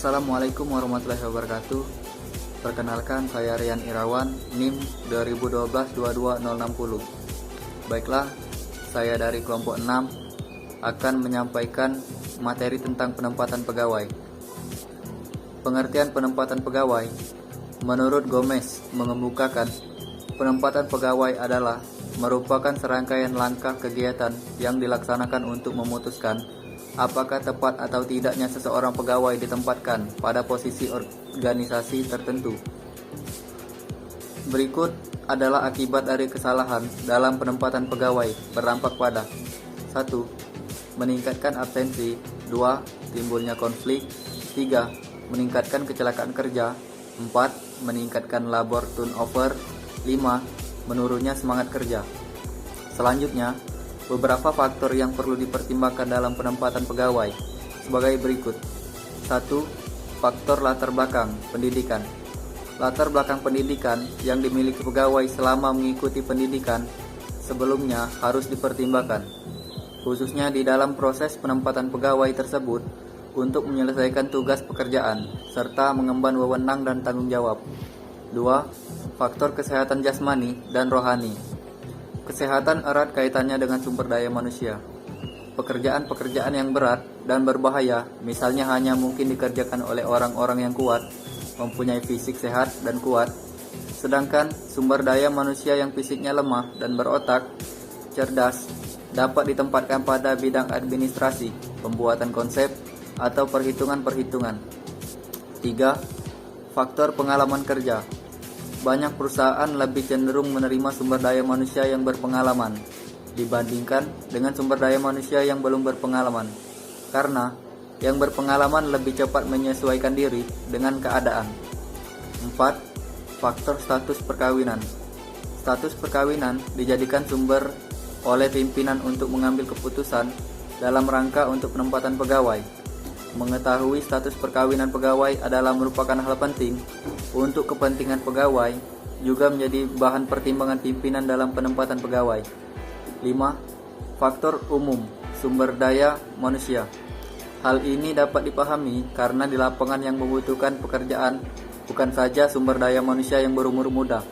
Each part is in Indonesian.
Assalamualaikum warahmatullahi wabarakatuh. Perkenalkan, saya Rian Irawan, NIM 2012-22060. Baiklah, saya dari kelompok 6 akan menyampaikan materi tentang penempatan pegawai. Pengertian penempatan pegawai menurut Gomez mengemukakan penempatan pegawai adalah merupakan serangkaian langkah kegiatan yang dilaksanakan untuk memutuskan apakah tepat atau tidaknya seseorang pegawai ditempatkan pada posisi organisasi tertentu. Berikut adalah akibat dari kesalahan dalam penempatan pegawai berdampak pada 1. Meningkatkan absensi. 2. Timbulnya konflik. 3. Meningkatkan kecelakaan kerja. 4. Meningkatkan labor turnover. 5. Menurunnya semangat kerja. Selanjutnya, beberapa faktor yang perlu dipertimbangkan dalam penempatan pegawai sebagai berikut. 1. Faktor latar belakang pendidikan. Latar belakang pendidikan yang dimiliki pegawai selama mengikuti pendidikan sebelumnya harus dipertimbangkan, khususnya di dalam proses penempatan pegawai tersebut untuk menyelesaikan tugas pekerjaan serta mengemban wewenang dan tanggung jawab. 2. Faktor kesehatan jasmani dan rohani. Kesehatan erat kaitannya dengan sumber daya manusia. Pekerjaan-pekerjaan yang berat dan berbahaya misalnya hanya mungkin dikerjakan oleh orang-orang yang kuat, mempunyai fisik sehat dan kuat, sedangkan sumber daya manusia yang fisiknya lemah dan berotak cerdas dapat ditempatkan pada bidang administrasi, pembuatan konsep, atau perhitungan-perhitungan. 3. Faktor pengalaman kerja. Banyak perusahaan lebih cenderung menerima sumber daya manusia yang berpengalaman dibandingkan dengan sumber daya manusia yang belum berpengalaman, karena yang berpengalaman lebih cepat menyesuaikan diri dengan keadaan. 4. Faktor status perkawinan. Status perkawinan dijadikan sumber oleh pimpinan untuk mengambil keputusan dalam rangka untuk penempatan pegawai. Mengetahui status perkawinan pegawai adalah merupakan hal penting untuk kepentingan pegawai, juga menjadi bahan pertimbangan pimpinan dalam penempatan pegawai. 5. Faktor umum sumber daya manusia. Hal ini dapat dipahami karena di lapangan yang membutuhkan pekerjaan bukan saja sumber daya manusia yang berumur muda,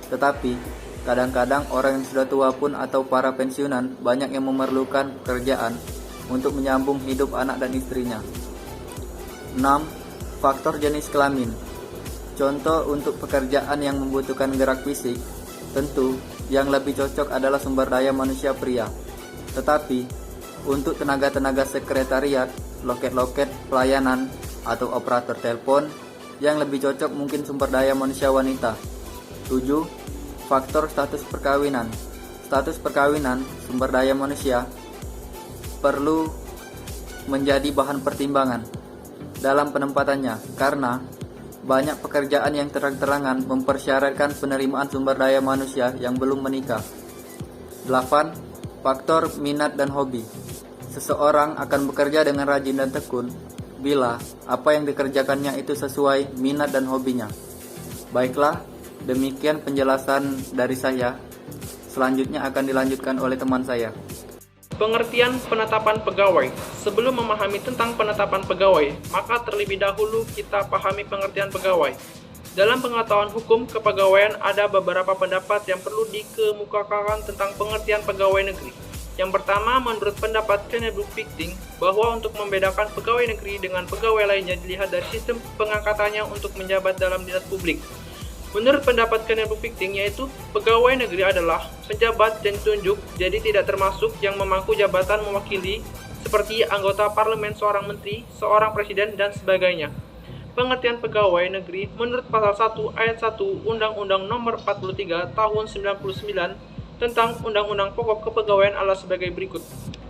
tetapi kadang-kadang orang yang sudah tua pun atau para pensiunan banyak yang memerlukan pekerjaan untuk menyambung hidup anak dan istrinya. 6. Faktor jenis kelamin. Contoh untuk pekerjaan yang membutuhkan gerak fisik, tentu yang lebih cocok adalah sumber daya manusia pria. Tetapi, untuk tenaga-tenaga sekretariat, loket-loket pelayanan, atau operator telepon, yang lebih cocok mungkin sumber daya manusia wanita. 7. Faktor status perkawinan. Status perkawinan sumber daya manusia perlu menjadi bahan pertimbangan dalam penempatannya, karena banyak pekerjaan yang terang-terangan mempersyaratkan penerimaan sumber daya manusia yang belum menikah. 8. Faktor minat dan hobi. Seseorang akan bekerja dengan rajin dan tekun bila apa yang dikerjakannya itu sesuai minat dan hobinya. Baiklah, demikian penjelasan dari saya. Selanjutnya akan dilanjutkan oleh teman saya. Pengertian penetapan pegawai. Sebelum memahami tentang penetapan pegawai, maka terlebih dahulu kita pahami pengertian pegawai. Dalam pengetahuan hukum kepegawaian ada beberapa pendapat yang perlu dikemukakan tentang pengertian pegawai negeri. Yang pertama, menurut pendapat Kenneth Pickting, bahwa untuk membedakan pegawai negeri dengan pegawai lainnya dilihat dari sistem pengangkatannya untuk menjabat dalam dinas publik. Menurut pendapat Kenneth Pickting, yaitu pegawai negeri adalah pejabat yang ditunjuk, jadi tidak termasuk yang memangku jabatan mewakili seperti anggota parlemen, seorang menteri, seorang presiden, dan sebagainya. Pengertian pegawai negeri menurut pasal 1 ayat 1 Undang-Undang Nomor 43 Tahun 99 tentang Undang-Undang Pokok Kepegawaian adalah sebagai berikut.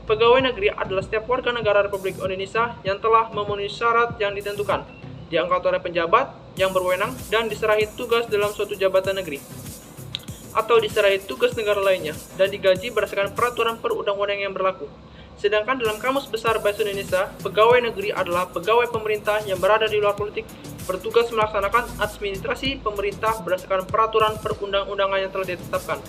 Pegawai negeri adalah setiap warga negara Republik Indonesia yang telah memenuhi syarat yang ditentukan, diangkat oleh penjabat yang berwenang dan diserahi tugas dalam suatu jabatan negeri atau diserahi tugas negara lainnya dan digaji berdasarkan peraturan perundang-undangan yang berlaku. Sedangkan dalam Kamus Besar Bahasa Indonesia, pegawai negeri adalah pegawai pemerintah yang berada di luar politik, bertugas melaksanakan administrasi pemerintah berdasarkan peraturan perundang-undangan yang telah ditetapkan.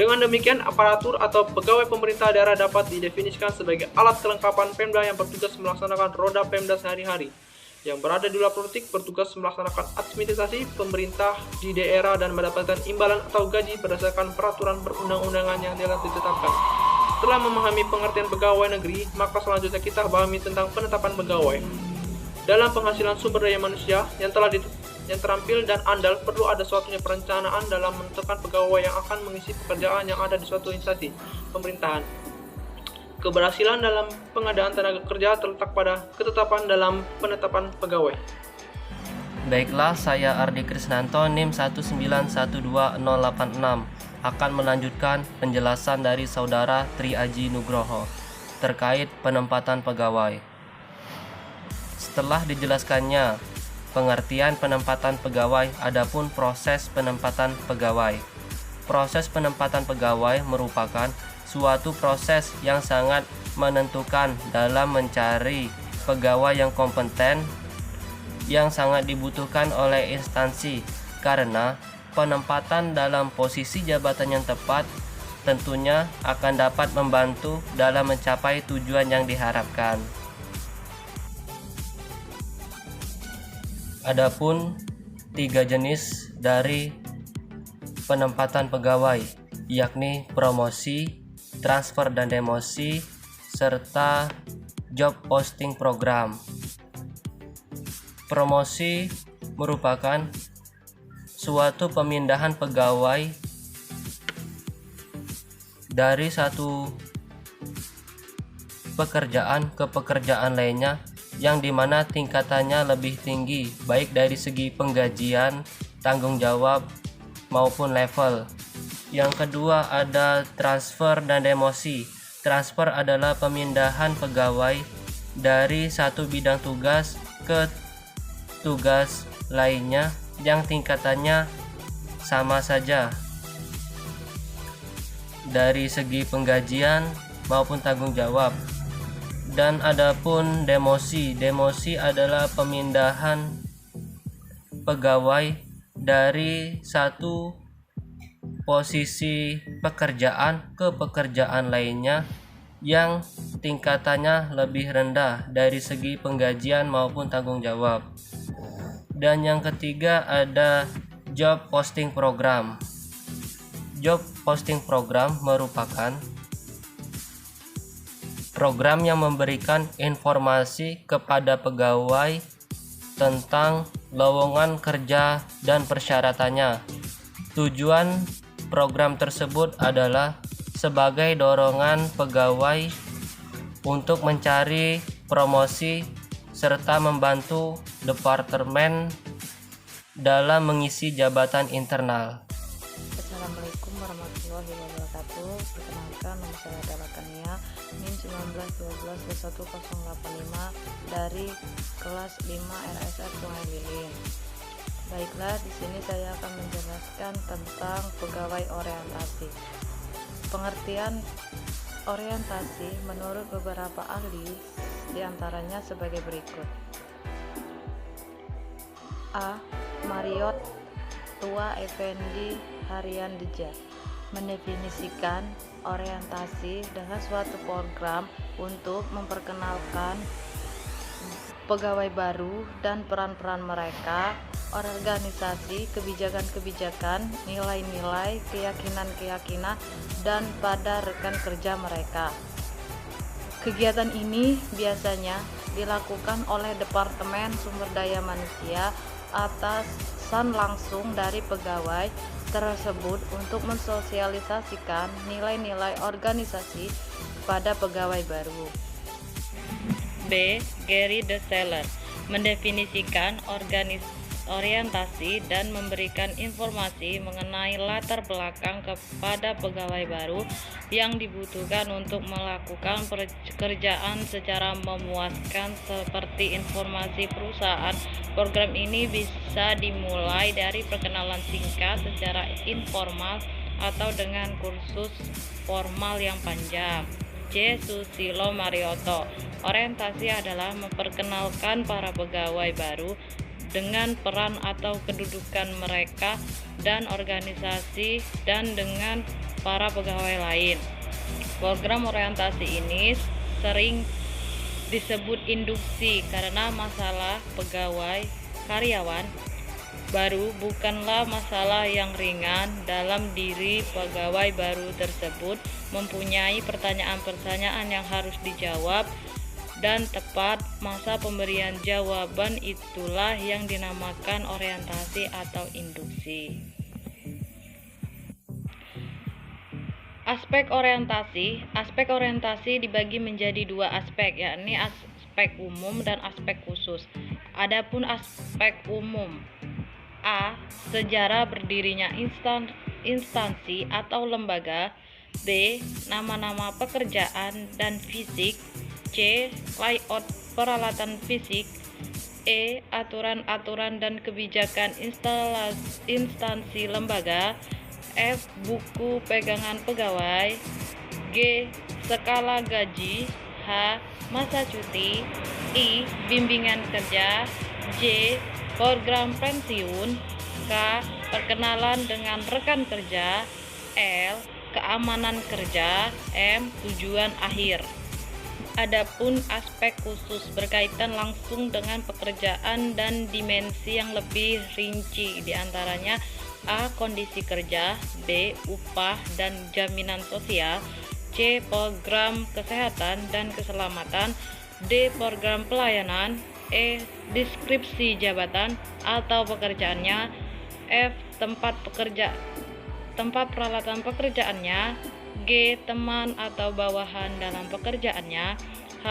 Dengan demikian, aparatur atau pegawai pemerintah daerah dapat didefinisikan sebagai alat kelengkapan Pemda yang bertugas melaksanakan roda Pemda sehari-hari. yang berada di luar politik bertugas melaksanakan administrasi pemerintah di daerah dan mendapatkan imbalan atau gaji berdasarkan peraturan perundang-undangan yang telah ditetapkan. Setelah memahami pengertian pegawai negeri, maka selanjutnya kita pahami tentang penetapan pegawai. Dalam penghasilan sumber daya manusia yang terampil dan andal, perlu ada suatunya perencanaan dalam menentukan pegawai yang akan mengisi pekerjaan yang ada di suatu instansi pemerintahan. Keberhasilan dalam pengadaan tenaga kerja terletak pada ketetapan dalam penetapan pegawai. Baiklah, saya Ardi Krisnanto, NIM 1912086, akan melanjutkan penjelasan dari Saudara Tri Aji Nugroho terkait penempatan pegawai. Setelah dijelaskannya pengertian penempatan pegawai, adapun proses penempatan pegawai. Proses penempatan pegawai merupakan suatu proses yang sangat menentukan dalam mencari pegawai yang kompeten yang sangat dibutuhkan oleh instansi, karena penempatan dalam posisi jabatan yang tepat tentunya akan dapat membantu dalam mencapai tujuan yang diharapkan. Adapun 3 jenis dari penempatan pegawai, yakni promosi, transfer dan demosi, serta job posting program. Promosi merupakan suatu pemindahan pegawai dari satu pekerjaan ke pekerjaan lainnya yang dimana tingkatannya lebih tinggi, baik dari segi penggajian, tanggung jawab, maupun level. Yang kedua ada transfer dan demosi. Transfer adalah pemindahan pegawai dari satu bidang tugas ke tugas lainnya yang tingkatannya sama saja dari segi penggajian maupun tanggung jawab. Dan adapun demosi. Demosi adalah pemindahan pegawai dari satu posisi pekerjaan ke pekerjaan lainnya yang tingkatannya lebih rendah dari segi penggajian maupun tanggung jawab. Dan yang ketiga ada job posting program. Job posting program merupakan program yang memberikan informasi kepada pegawai tentang lowongan kerja dan persyaratannya. Tujuan program tersebut adalah sebagai dorongan pegawai untuk mencari promosi serta membantu departemen dalam mengisi jabatan internal. Assalamualaikum warahmatullahi wabarakatuh. Perkenalkan, nama saya adalah Kania, NIM 19122185 dari kelas 5 RSR Sungai Lilin. Baiklah, di sini saya akan menjelaskan tentang pegawai orientasi. Pengertian orientasi menurut beberapa ahli diantaranya sebagai berikut. A. Mariot Tua Effendi Harian Deja mendefinisikan orientasi dengan suatu program untuk memperkenalkan pegawai baru dan peran-peran mereka, organisasi, kebijakan-kebijakan, nilai-nilai, keyakinan-keyakinan, dan pada rekan kerja mereka. Kegiatan ini biasanya dilakukan oleh Departemen Sumber Daya Manusia atasan langsung dari pegawai tersebut untuk mensosialisasikan nilai-nilai organisasi pada pegawai baru. B. Gary De Seller mendefinisikan orientasi dan memberikan informasi mengenai latar belakang kepada pegawai baru yang dibutuhkan untuk melakukan pekerjaan secara memuaskan seperti informasi perusahaan. Program ini bisa dimulai dari perkenalan singkat secara informal atau dengan kursus formal yang panjang. C. Susilo Marioto, orientasi adalah memperkenalkan para pegawai baru dengan peran atau kedudukan mereka dan organisasi dan dengan para pegawai lain. Program orientasi ini sering disebut induksi karena masalah pegawai karyawan baru bukanlah masalah yang ringan. Dalam diri pegawai baru tersebut mempunyai pertanyaan-pertanyaan yang harus dijawab dan tepat masa pemberian jawaban itulah yang dinamakan orientasi atau induksi. Aspek orientasi dibagi menjadi dua aspek, yakni aspek umum dan aspek khusus. Adapun aspek umum, A. Sejarah berdirinya instansi atau lembaga. B. Nama-nama pekerjaan dan fisik. C. Layout peralatan fisik. E. Aturan-aturan dan kebijakan instansi lembaga. F. Buku pegangan pegawai. G. Skala gaji. H. Masa cuti. I. Bimbingan kerja. J. Program pensiun. K. Perkenalan dengan rekan kerja. L. Keamanan kerja. M. Tujuan akhir. Adapun aspek khusus berkaitan langsung dengan pekerjaan dan dimensi yang lebih rinci, diantaranya A. Kondisi kerja. B. Upah dan jaminan sosial. C. Program kesehatan dan keselamatan. D. Program pelayanan. E. Deskripsi jabatan atau pekerjaannya. F. Tempat peralatan pekerjaannya. G. Teman atau bawahan dalam pekerjaannya. H.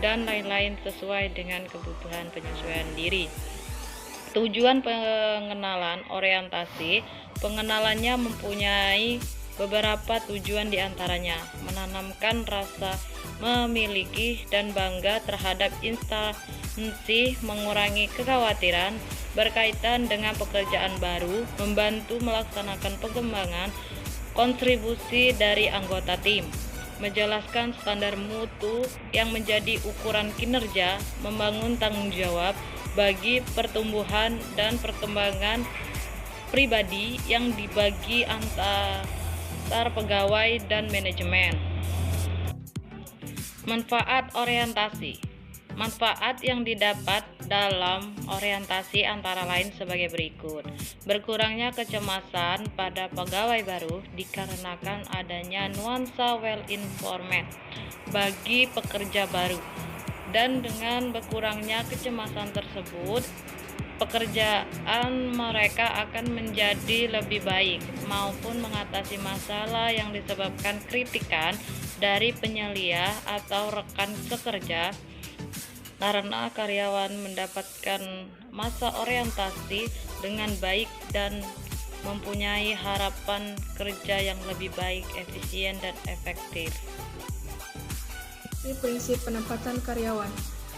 Dan lain-lain sesuai dengan kebutuhan penyesuaian diri. Tujuan pengenalan orientasi. Pengenalannya mempunyai beberapa tujuan, diantaranya menanamkan rasa memiliki dan bangga terhadap instansi, mengurangi kekhawatiran berkaitan dengan pekerjaan baru, membantu melaksanakan pengembangan kontribusi dari anggota tim, menjelaskan standar mutu yang menjadi ukuran kinerja, membangun tanggung jawab bagi pertumbuhan dan perkembangan pribadi yang dibagi antar pegawai dan manajemen. Manfaat orientasi. Manfaat yang didapat dalam orientasi antara lain sebagai berikut. Berkurangnya kecemasan pada pegawai baru dikarenakan adanya nuansa well-informed bagi pekerja baru. Dan dengan berkurangnya kecemasan tersebut, pekerjaan mereka akan menjadi lebih baik maupun mengatasi masalah yang disebabkan kritikan dari penyelia atau rekan sekerja, karena karyawan mendapatkan masa orientasi dengan baik dan mempunyai harapan kerja yang lebih baik, efisien, dan efektif. Ini prinsip penempatan karyawan.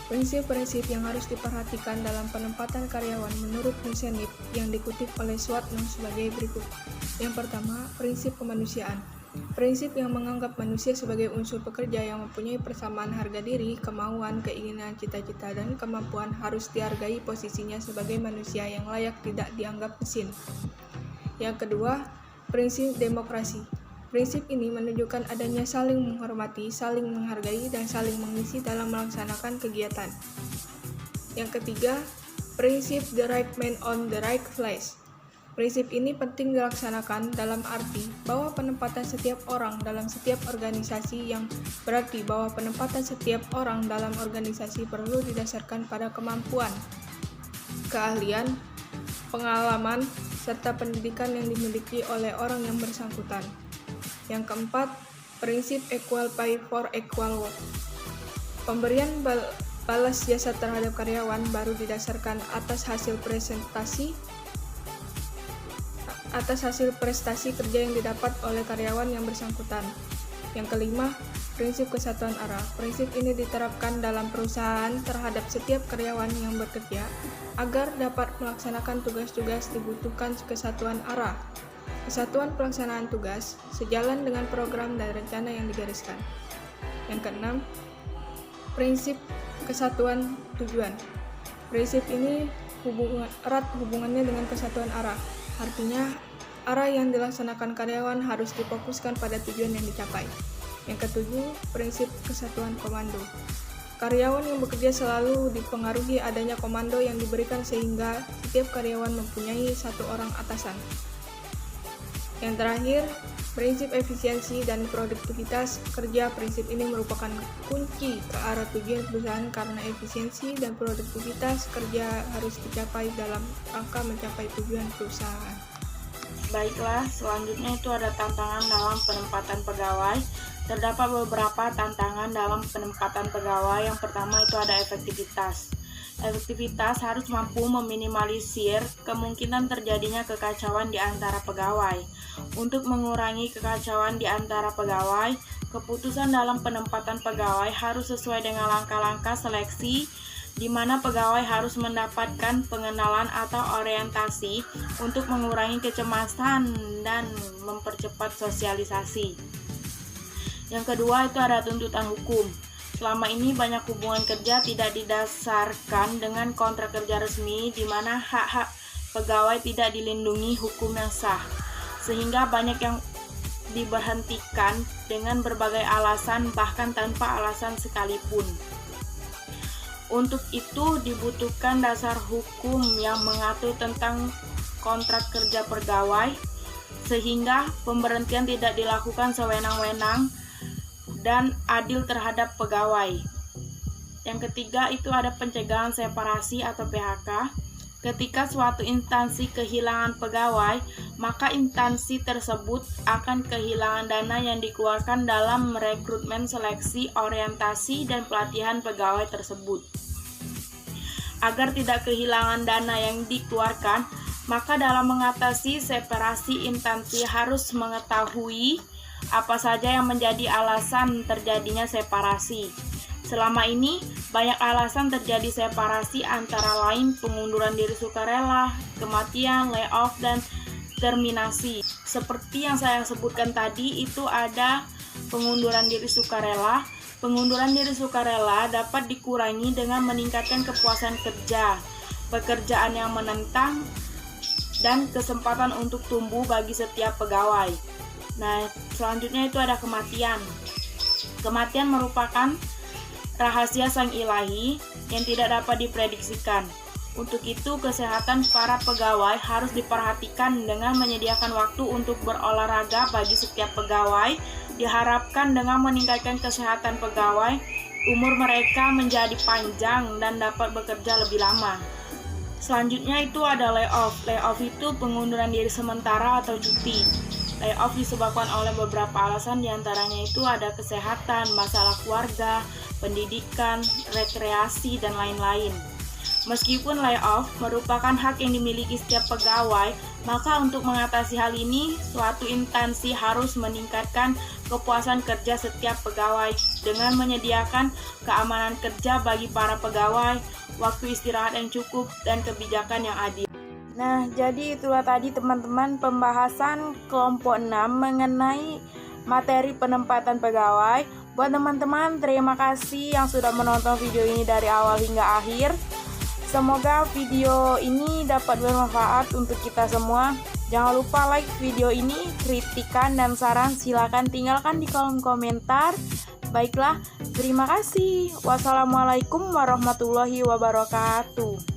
Prinsip-prinsip yang harus diperhatikan dalam penempatan karyawan menurut Musenif yang dikutip oleh Swatno sebagai berikut. Yang pertama, prinsip kemanusiaan. Prinsip yang menganggap manusia sebagai unsur pekerja yang mempunyai persamaan harga diri, kemauan, keinginan, cita-cita, dan kemampuan harus dihargai posisinya sebagai manusia yang layak, tidak dianggap mesin. Yang kedua, prinsip demokrasi. Prinsip ini menunjukkan adanya saling menghormati, saling menghargai, dan saling mengisi dalam melaksanakan kegiatan. Yang ketiga, prinsip the right man on the right place. Prinsip ini penting dilaksanakan dalam arti bahwa penempatan setiap orang dalam setiap organisasi, yang berarti bahwa penempatan setiap orang dalam organisasi perlu didasarkan pada kemampuan, keahlian, pengalaman, serta pendidikan yang dimiliki oleh orang yang bersangkutan. Yang keempat, prinsip equal pay for equal work. Pemberian balas jasa terhadap karyawan baru didasarkan atas hasil prestasi kerja yang didapat oleh karyawan yang bersangkutan. Yang kelima, prinsip kesatuan arah. Prinsip ini diterapkan dalam perusahaan terhadap setiap karyawan yang bekerja agar dapat melaksanakan tugas-tugas dibutuhkan kesatuan arah. Kesatuan pelaksanaan tugas sejalan dengan program dan rencana yang digariskan. Yang keenam, prinsip kesatuan tujuan. Prinsip ini erat hubungannya dengan kesatuan arah. Artinya, arah yang dilaksanakan karyawan harus difokuskan pada tujuan yang dicapai. Yang ketujuh, prinsip kesatuan komando. Karyawan yang bekerja selalu dipengaruhi adanya komando yang diberikan sehingga setiap karyawan mempunyai satu orang atasan. Yang terakhir, prinsip efisiensi dan produktivitas kerja. Prinsip ini merupakan kunci ke arah tujuan perusahaan karena efisiensi dan produktivitas kerja harus dicapai dalam rangka mencapai tujuan perusahaan. Baiklah, selanjutnya itu ada tantangan dalam penempatan pegawai. Terdapat beberapa tantangan dalam penempatan pegawai. Yang pertama itu ada efektivitas. Efektivitas harus mampu meminimalisir kemungkinan terjadinya kekacauan di antara pegawai. Untuk mengurangi kekacauan di antara pegawai, keputusan dalam penempatan pegawai harus sesuai dengan langkah-langkah seleksi, di mana pegawai harus mendapatkan pengenalan atau orientasi untuk mengurangi kecemasan dan mempercepat sosialisasi. Yang kedua itu ada tuntutan hukum. Selama ini banyak hubungan kerja tidak didasarkan dengan kontrak kerja resmi, di mana hak-hak pegawai tidak dilindungi hukum yang sah, sehingga banyak yang diberhentikan dengan berbagai alasan, bahkan tanpa alasan sekalipun. Untuk itu dibutuhkan dasar hukum yang mengatur tentang kontrak kerja pegawai, sehingga pemberhentian tidak dilakukan sewenang-wenang dan adil terhadap pegawai. Yang ketiga itu ada pencegahan separasi atau PHK. Ketika suatu instansi kehilangan pegawai, maka instansi tersebut akan kehilangan dana yang dikeluarkan dalam rekrutmen, seleksi, orientasi, dan pelatihan pegawai tersebut. Agar tidak kehilangan dana yang dikeluarkan, maka dalam mengatasi separasi instansi harus mengetahui apa saja yang menjadi alasan terjadinya separasi. Selama ini, banyak alasan terjadi separasi, antara lain pengunduran diri sukarela, kematian, layoff, dan terminasi. Seperti yang saya sebutkan tadi, itu ada pengunduran diri sukarela. Pengunduran diri sukarela dapat dikurangi dengan meningkatkan kepuasan kerja, pekerjaan yang menantang, dan kesempatan untuk tumbuh bagi setiap pegawai. Nah, selanjutnya itu ada kematian. Kematian merupakan rahasia sang ilahi yang tidak dapat diprediksikan. Untuk itu, kesehatan para pegawai harus diperhatikan dengan menyediakan waktu untuk berolahraga bagi setiap pegawai. Diharapkan dengan meningkatkan kesehatan pegawai, umur mereka menjadi panjang dan dapat bekerja lebih lama. Selanjutnya itu ada layoff. Layoff itu pengunduran diri sementara atau cuti. Layoff disebabkan oleh beberapa alasan, diantaranya itu ada kesehatan, masalah keluarga, pendidikan, rekreasi, dan lain-lain. Meskipun layoff merupakan hak yang dimiliki setiap pegawai, maka untuk mengatasi hal ini, suatu instansi harus meningkatkan kepuasan kerja setiap pegawai dengan menyediakan keamanan kerja bagi para pegawai, waktu istirahat yang cukup, dan kebijakan yang adil. Nah, jadi itulah tadi teman-teman pembahasan kelompok 6 mengenai materi penempatan pegawai. Buat teman-teman, terima kasih yang sudah menonton video ini dari awal hingga akhir. Semoga video ini dapat bermanfaat untuk kita semua. Jangan lupa like video ini, kritikan dan saran silakan tinggalkan di kolom komentar. Baiklah, terima kasih. Wassalamualaikum warahmatullahi wabarakatuh.